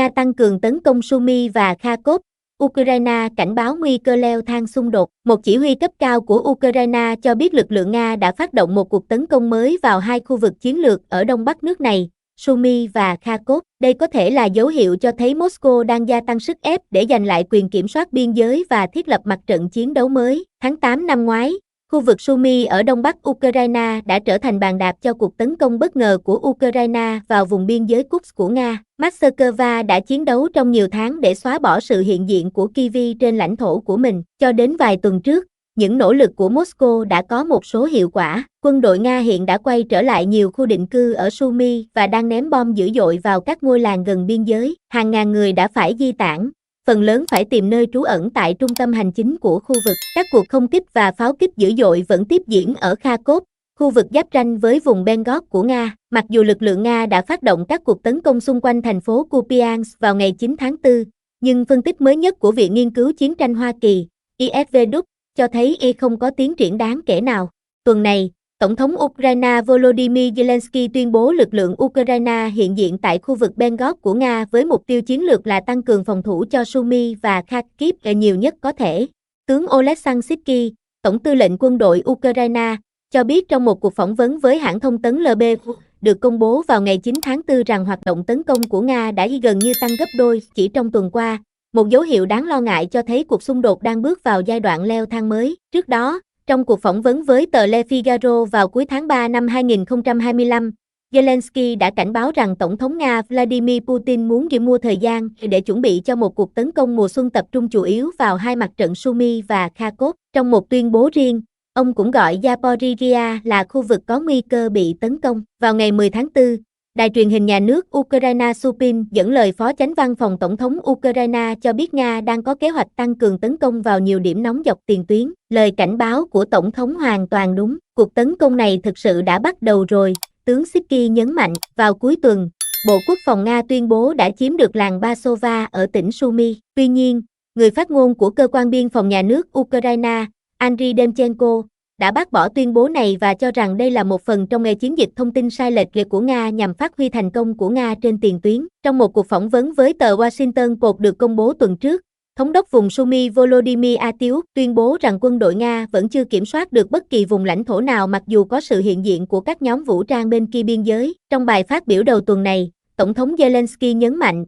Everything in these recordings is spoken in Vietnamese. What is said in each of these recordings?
Nga tăng cường tấn công Sumy và Kharkov, Ukraine cảnh báo nguy cơ leo thang xung đột. Một chỉ huy cấp cao của Ukraine cho biết lực lượng Nga đã phát động một cuộc tấn công mới vào hai khu vực chiến lược ở đông bắc nước này, Sumy và Kharkov. Đây có thể là dấu hiệu cho thấy Moscow đang gia tăng sức ép để giành lại quyền kiểm soát biên giới và thiết lập mặt trận chiến đấu mới. Tháng 8 năm ngoái, khu vực Sumy ở đông bắc Ukraine đã trở thành bàn đạp cho cuộc tấn công bất ngờ của Ukraine vào vùng biên giới Kursk của Nga. Moscow đã chiến đấu trong nhiều tháng để xóa bỏ sự hiện diện của Kyiv trên lãnh thổ của mình. Cho đến vài tuần trước, những nỗ lực của Moscow đã có một số hiệu quả. Quân đội Nga hiện đã quay trở lại nhiều khu định cư ở Sumy và đang ném bom dữ dội vào các ngôi làng gần biên giới. Hàng ngàn người đã phải di tản, phần lớn phải tìm nơi trú ẩn tại trung tâm hành chính của khu vực. Các cuộc không kích và pháo kích dữ dội vẫn tiếp diễn ở Kharkov, khu vực giáp ranh với vùng Belgorod của Nga. Mặc dù lực lượng Nga đã phát động các cuộc tấn công xung quanh thành phố Kupiansk vào ngày 9 tháng 4, nhưng phân tích mới nhất của Viện Nghiên cứu Chiến tranh Hoa Kỳ, ISW, cho thấy không có tiến triển đáng kể nào. Tuần này, Tổng thống Ukraine Volodymyr Zelensky tuyên bố lực lượng Ukraine hiện diện tại khu vực Belgorod của Nga với mục tiêu chiến lược là tăng cường phòng thủ cho Sumy và Kharkiv nhiều nhất có thể. Tướng Oleksandr Syrskyi, Tổng tư lệnh quân đội Ukraine, cho biết trong một cuộc phỏng vấn với hãng thông tấn LBU được công bố vào ngày 9 tháng 4 rằng hoạt động tấn công của Nga đã gần như tăng gấp đôi chỉ trong tuần qua, một dấu hiệu đáng lo ngại cho thấy cuộc xung đột đang bước vào giai đoạn leo thang mới. Trước đó, trong cuộc phỏng vấn với tờ Le Figaro vào cuối tháng 3 năm 2025, Zelensky đã cảnh báo rằng Tổng thống Nga Vladimir Putin muốn mua thời gian để chuẩn bị cho một cuộc tấn công mùa xuân tập trung chủ yếu vào hai mặt trận Sumy và Kharkov. Trong một tuyên bố riêng, ông cũng gọi Zaporizhzhia là khu vực có nguy cơ bị tấn công. Vào ngày 10 tháng 4, đài truyền hình nhà nước Ukraine Supin dẫn lời phó chánh văn phòng Tổng thống Ukraine cho biết Nga đang có kế hoạch tăng cường tấn công vào nhiều điểm nóng dọc tiền tuyến. Lời cảnh báo của Tổng thống hoàn toàn đúng. Cuộc tấn công này thực sự đã bắt đầu rồi, tướng Syrskyi nhấn mạnh. Vào cuối tuần, Bộ Quốc phòng Nga tuyên bố đã chiếm được làng Basova ở tỉnh Sumy. Tuy nhiên, người phát ngôn của cơ quan biên phòng nhà nước Ukraine, Andriy Demchenko, đã bác bỏ tuyên bố này và cho rằng đây là một phần trong chiến dịch thông tin sai lệch của Nga nhằm phát huy thành công của Nga trên tiền tuyến. Trong một cuộc phỏng vấn với tờ Washington Post được công bố tuần trước, Thống đốc vùng Sumy Volodymyr Atyuk tuyên bố rằng quân đội Nga vẫn chưa kiểm soát được bất kỳ vùng lãnh thổ nào mặc dù có sự hiện diện của các nhóm vũ trang bên kia biên giới. Trong bài phát biểu đầu tuần này, Tổng thống Zelensky nhấn mạnh,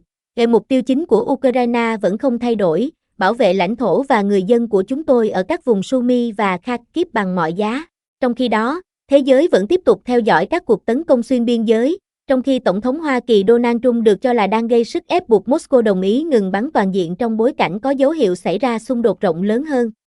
mục tiêu chính của Ukraine vẫn không thay đổi, bảo vệ lãnh thổ và người dân của chúng tôi ở các vùng Sumy và Kharkiv bằng mọi giá. Trong khi đó, thế giới vẫn tiếp tục theo dõi các cuộc tấn công xuyên biên giới, trong khi Tổng thống Hoa Kỳ Donald Trump được cho là đang gây sức ép buộc Moscow đồng ý ngừng bắn toàn diện trong bối cảnh có dấu hiệu xảy ra xung đột rộng lớn hơn.